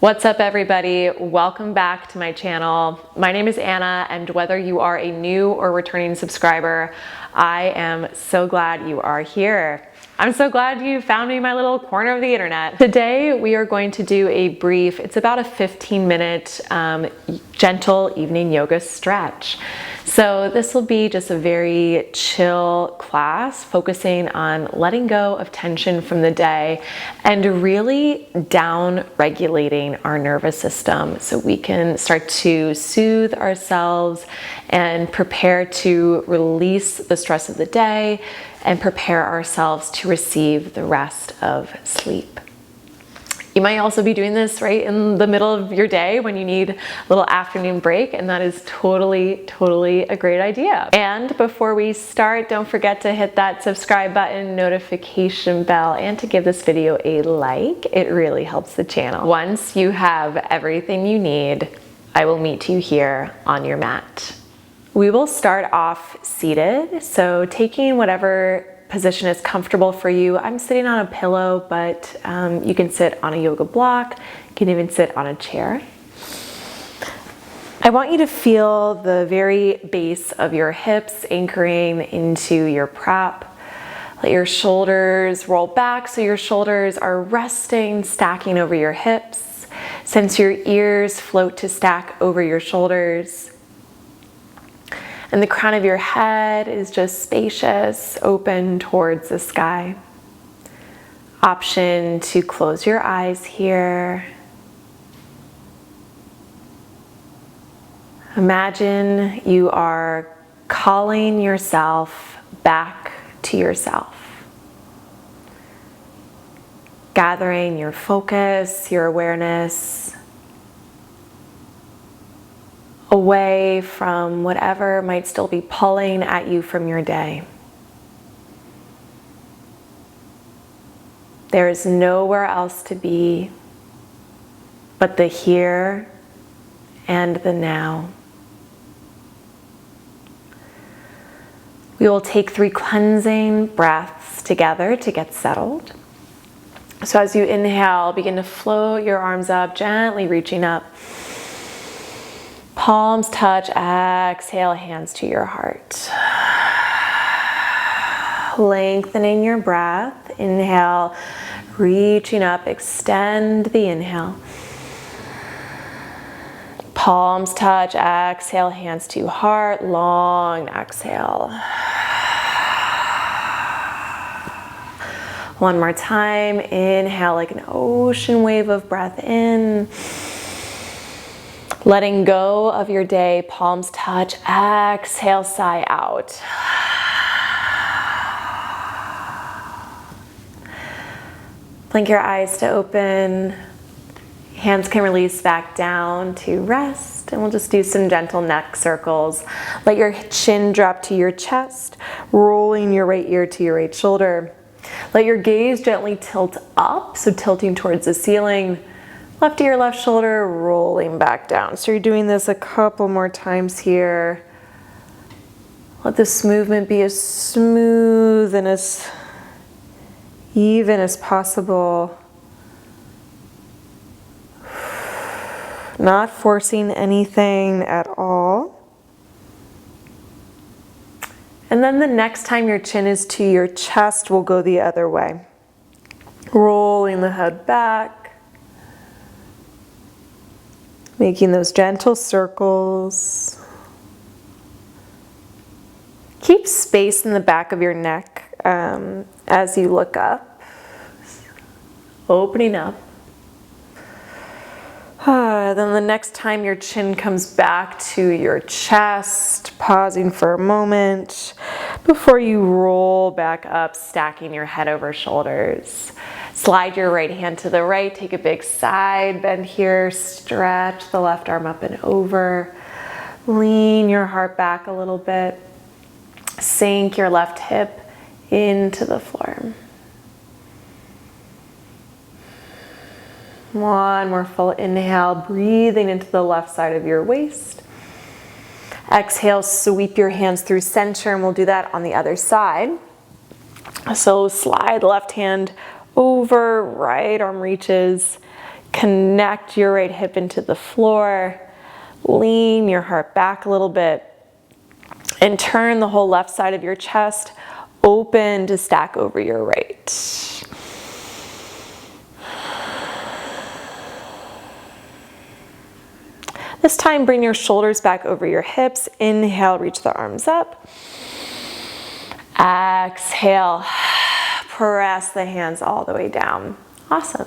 What's up, everybody? Welcome back to my channel. My name is Anna, and whether you are a new or returning subscriber, I am so glad you are here. I'm so glad you found me in my little corner of the internet. Today, we are going to do a brief, it's about a 15-minute gentle evening yoga stretch. So this will be just a very chill class focusing on letting go of tension from the day and really down regulating our nervous system so we can start to soothe ourselves and prepare to release the stress of the day and prepare ourselves to receive the rest of sleep. You might also be doing this right in the middle of your day when you need a little afternoon break, and that is totally a great idea. And before we start, don't forget to hit that subscribe button, notification bell, and to give this video a like. It really helps the channel. Once you have everything you need, I will meet you here on your mat. We will start off seated, so taking whatever position is comfortable for you. I'm sitting on a pillow, but you can sit on a yoga block. You can even sit on a chair. I want you to feel the very base of your hips anchoring into your prop. Let your shoulders roll back so your shoulders are resting, stacking over your hips. Sense your ears float to stack over your shoulders. And the crown of your head is just spacious, open towards the sky. Option to close your eyes here. Imagine you are calling yourself back to yourself. Gathering your focus, your awareness, away from whatever might still be pulling at you from your day. There is nowhere else to be but the here and the now. We will take 3 cleansing breaths together to get settled. So as you inhale, begin to float your arms up, gently reaching up. Palms touch, exhale, hands to your heart. Lengthening your breath, inhale, reaching up, extend the inhale. Palms touch, exhale, hands to heart, long exhale. One more time, inhale like an ocean wave of breath in. Letting go of your day, palms touch, exhale, sigh out. Blink your eyes to open. Hands can release back down to rest, and we'll just do some gentle neck circles. Let your chin drop to your chest, rolling your right ear to your right shoulder. Let your gaze gently tilt up, so tilting towards the ceiling. Left ear, left shoulder, rolling back down. So you're doing this a couple more times here. Let this movement be as smooth and as even as possible. Not forcing anything at all. And then the next time your chin is to your chest, we'll go the other way. Rolling the head back. Making those gentle circles. Keep space in the back of your neck as you look up. Opening up. Then the next time your chin comes back to your chest, pausing for a moment before you roll back up, stacking your head over shoulders. Slide your right hand to the right, take a big side bend here, stretch the left arm up and over. Lean your heart back a little bit. Sink your left hip into the floor. One more full inhale, breathing into the left side of your waist. Exhale, sweep your hands through center, and we'll do that on the other side. So slide left hand over, right arm reaches. Connect your right hip into the floor. Lean your heart back a little bit. And turn the whole left side of your chest open to stack over your right. This time, bring your shoulders back over your hips. Inhale, reach the arms up. Exhale, press the hands all the way down. Awesome.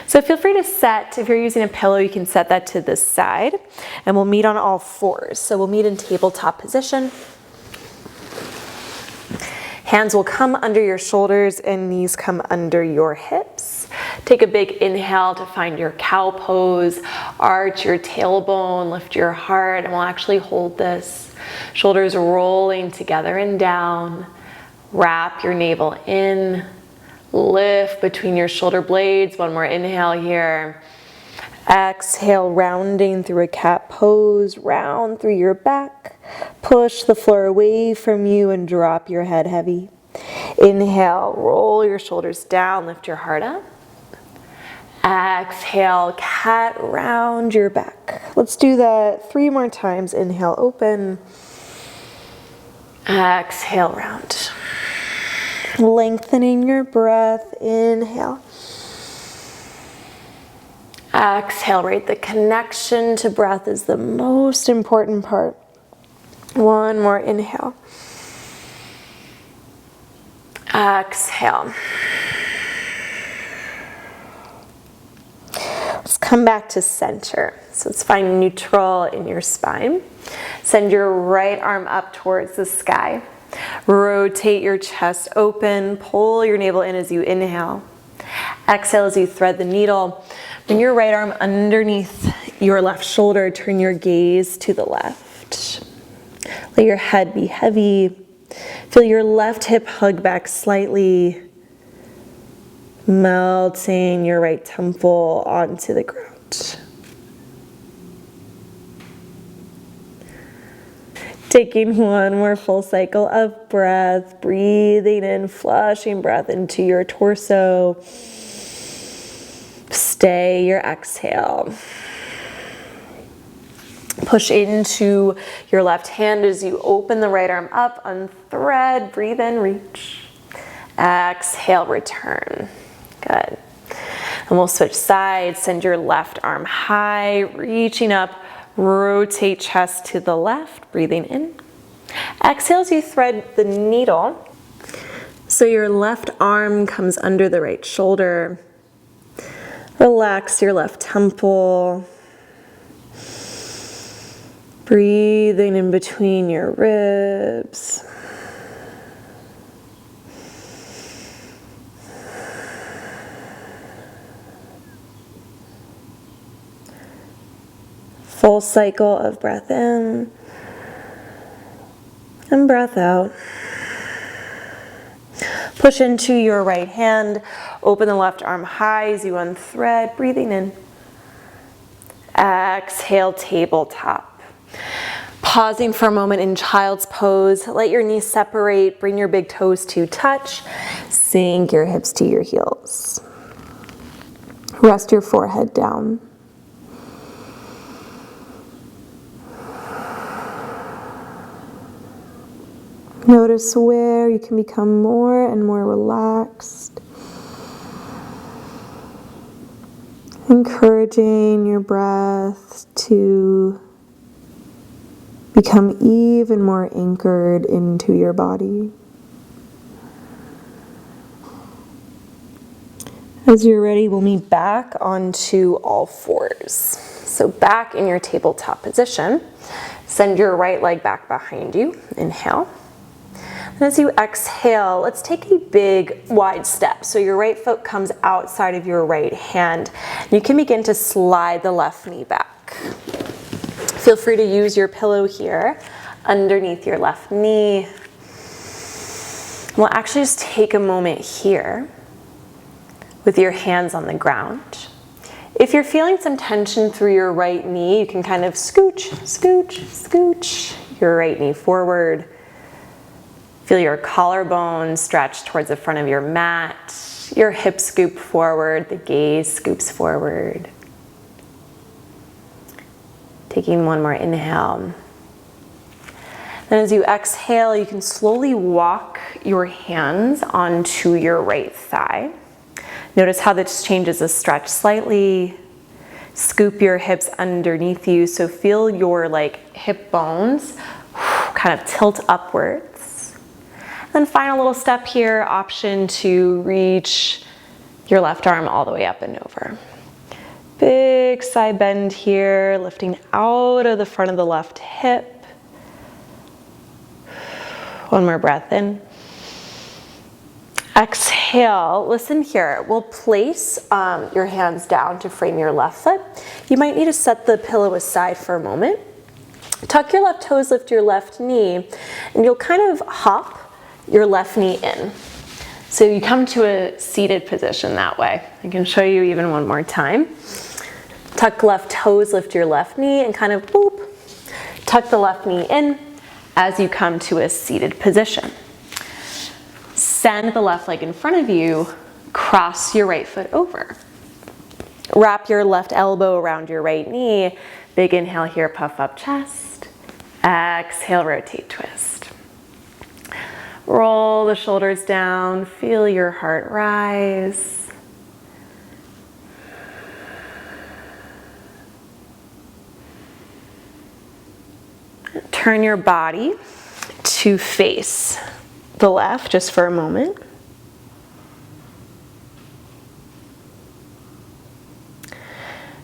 So feel free to set, if you're using a pillow, you can set that to the side, and we'll meet on all fours. So we'll meet in tabletop position. Hands will come under your shoulders and knees come under your hips. Take a big inhale to find your cow pose. Arch your tailbone, lift your heart, and we'll actually hold this. Shoulders rolling together and down. Wrap your navel in. Lift between your shoulder blades. One more inhale here. Exhale, rounding through a cat pose. Round through your back. Push the floor away from you and drop your head heavy. Inhale, roll your shoulders down, lift your heart up. Exhale, cat round your back. Let's do that 3 more times. Inhale, open. Exhale, round. Lengthening your breath. Inhale. Exhale, right? The connection to breath is the most important part. One more inhale. Exhale. Let's come back to center. So let's find neutral in your spine. Send your right arm up towards the sky. Rotate your chest open. Pull your navel in as you inhale. Exhale as you thread the needle. Bring your right arm underneath your left shoulder. Turn your gaze to the left. Let your head be heavy. Feel your left hip hug back slightly. Melting your right temple onto the ground. Taking one more full cycle of breath, breathing in, flushing breath into your torso. Stay your exhale. Push into your left hand as you open the right arm up, unthread, breathe in, reach. Exhale, return. Good. And we'll switch sides, send your left arm high, reaching up. Rotate chest to the left, breathing in. Exhale as you thread the needle. So your left arm comes under the right shoulder. Relax your left temple. Breathing in between your ribs. Full cycle of breath in and breath out. Push into your right hand. Open the left arm high as you unthread. Breathing in. Exhale, tabletop. Pausing for a moment in child's pose. Let your knees separate. Bring your big toes to touch. Sink your hips to your heels. Rest your forehead down. Notice where you can become more and more relaxed. Encouraging your breath to become even more anchored into your body. As you're ready, we'll meet back onto all fours. So back in your tabletop position, send your right leg back behind you. Inhale. And as you exhale, let's take a big wide step. So your right foot comes outside of your right hand. You can begin to slide the left knee back. Feel free to use your pillow here underneath your left knee. We'll actually just take a moment here with your hands on the ground. If you're feeling some tension through your right knee, you can kind of scooch, scooch, scooch your right knee forward. Feel your collarbone stretch towards the front of your mat. your hips scoop forward, the gaze scoops forward. Taking one more inhale. Then as you exhale, you can slowly walk your hands onto your right thigh. Notice how this changes the stretch slightly. Scoop your hips underneath you, so feel your hip bones kind of tilt upwards. Then final little step here, option to reach your left arm all the way up and over. Big side bend here, lifting out of the front of the left hip. One more breath in. Exhale, listen here. We'll place your hands down to frame your left foot. You might need to set the pillow aside for a moment. Tuck your left toes, lift your left knee, and you'll kind of hop your left knee in. So you come to a seated position that way. I can show you even one more time. Tuck left toes, lift your left knee, and kind of boop, tuck the left knee in as you come to a seated position. Send the left leg in front of you, cross your right foot over. Wrap your left elbow around your right knee. Big inhale here, puff up chest. Exhale, rotate, twist. Roll the shoulders down, feel your heart rise. Turn your body to face the left just for a moment.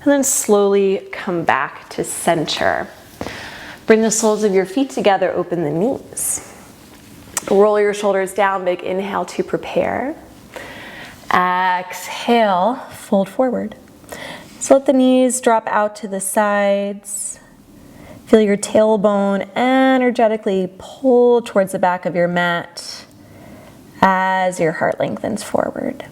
And then slowly come back to center. Bring the soles of your feet together, open the knees. Roll your shoulders down, big inhale to prepare. Exhale, fold forward. So let the knees drop out to the sides. Feel your tailbone energetically pull towards the back of your mat as your heart lengthens forward.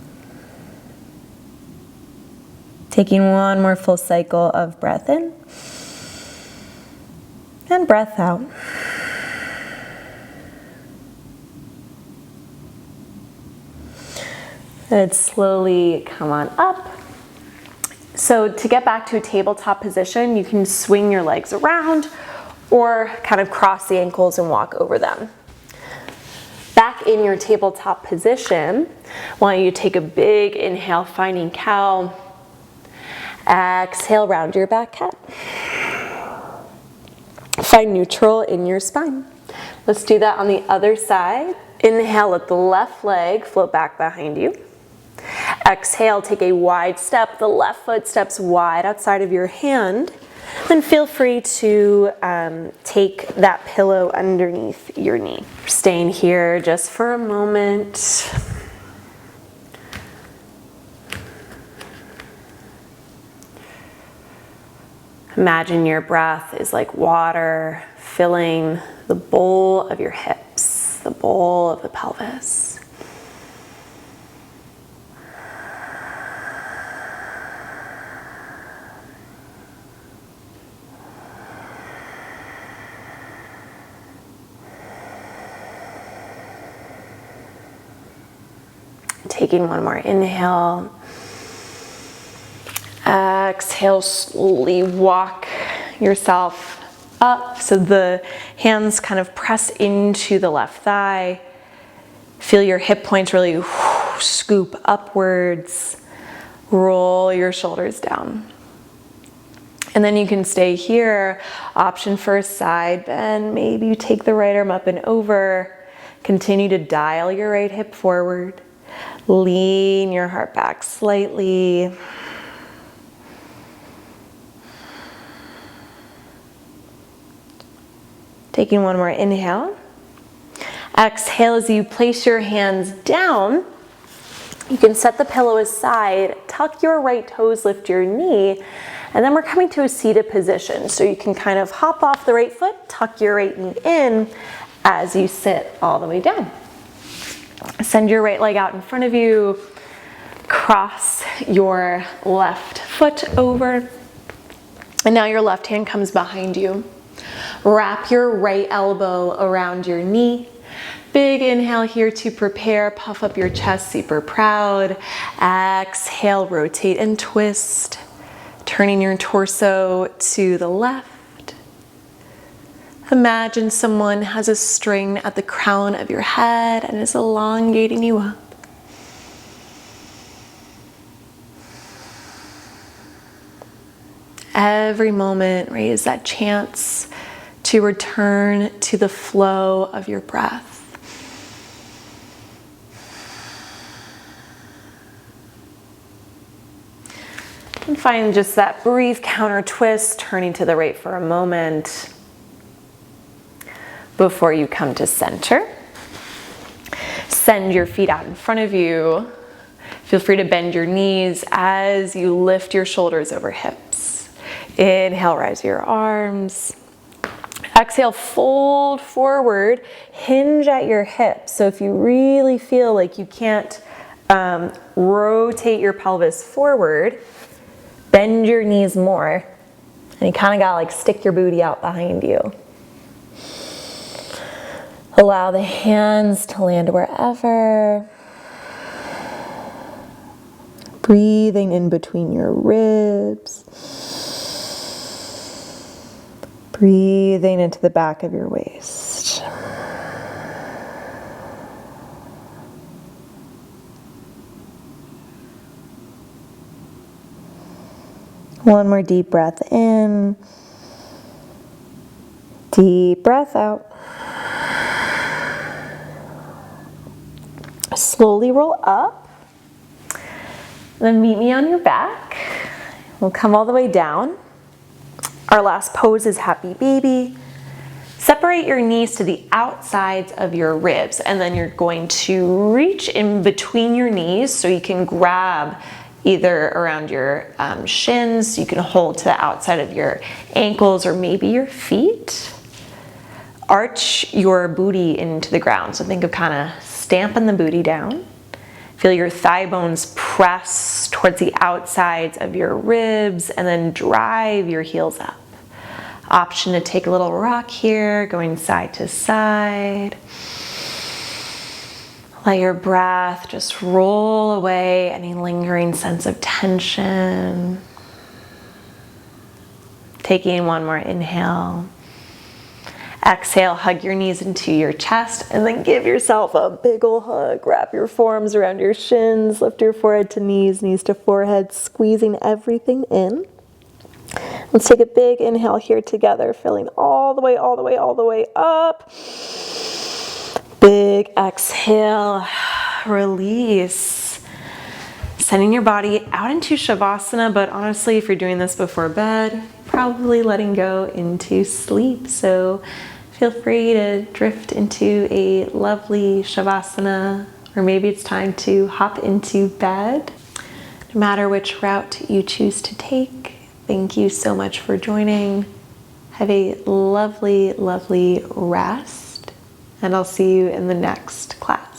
Taking one more full cycle of breath in and breath out. And slowly come on up. So to get back to a tabletop position, you can swing your legs around or kind of cross the ankles and walk over them. Back in your tabletop position, I want you to take a big inhale, finding cow. Exhale, round your back cat. Find neutral in your spine. Let's do that on the other side. Inhale, let the left leg float back behind you. Exhale, take a wide step. The left foot steps wide outside of your hand. Then feel free to take that pillow underneath your knee. Staying here just for a moment. Imagine your breath is like water filling the bowl of your hips, the bowl of the pelvis. Taking one more inhale. Exhale, slowly walk yourself up so the hands kind of press into the left thigh. Feel your hip points really scoop upwards. Roll your shoulders down. And then you can stay here. Option for a side bend. Maybe you take the right arm up and over. Continue to dial your right hip forward. Lean your heart back slightly. Taking one more inhale. Exhale as you place your hands down. You can set the pillow aside, tuck your right toes, lift your knee, and then we're coming to a seated position. So you can kind of hop off the right foot, tuck your right knee in as you sit all the way down. Send your right leg out in front of you. Cross your left foot over. And now your left hand comes behind you. Wrap your right elbow around your knee. Big inhale here to prepare. Puff up your chest, super proud. Exhale, rotate and twist. Turning your torso to the left. Imagine someone has a string at the crown of your head and is elongating you up. Every moment, right, is that chance to return to the flow of your breath. And find just that brief counter twist, turning to the right for a moment before you come to center. Send your feet out in front of you. Feel free to bend your knees as you lift your shoulders over hips. Inhale, rise your arms. Exhale, fold forward, hinge at your hips. So if you really feel like you can't rotate your pelvis forward, bend your knees more. And you kind of gotta like stick your booty out behind you. Allow the hands to land wherever. Breathing in between your ribs. Breathing into the back of your waist. One more deep breath in. Deep breath out. Slowly roll up. Then meet me on your back. We'll come all the way down. Our last pose is happy baby. Separate your knees to the outsides of your ribs, and then you're going to reach in between your knees so you can grab either around your shins, you can hold to the outside of your ankles or maybe your feet. Arch your booty into the ground. So think of kind of stamping the booty down. Feel your thigh bones press towards the outsides of your ribs and then drive your heels up. Option to take a little rock here, going side to side. Let your breath just roll away any lingering sense of tension. Taking one more inhale. Exhale, hug your knees into your chest and then give yourself a big ol' hug. Wrap your forearms around your shins, lift your forehead to knees, knees to forehead, squeezing everything in. Let's take a big inhale here together, filling all the way up. Big exhale, release. Sending your body out into Shavasana, but honestly, if you're doing this before bed, probably letting go into sleep. So feel free to drift into a lovely Shavasana, or maybe it's time to hop into bed. No matter which route you choose to take, thank you so much for joining. Have a lovely, lovely rest, and I'll see you in the next class.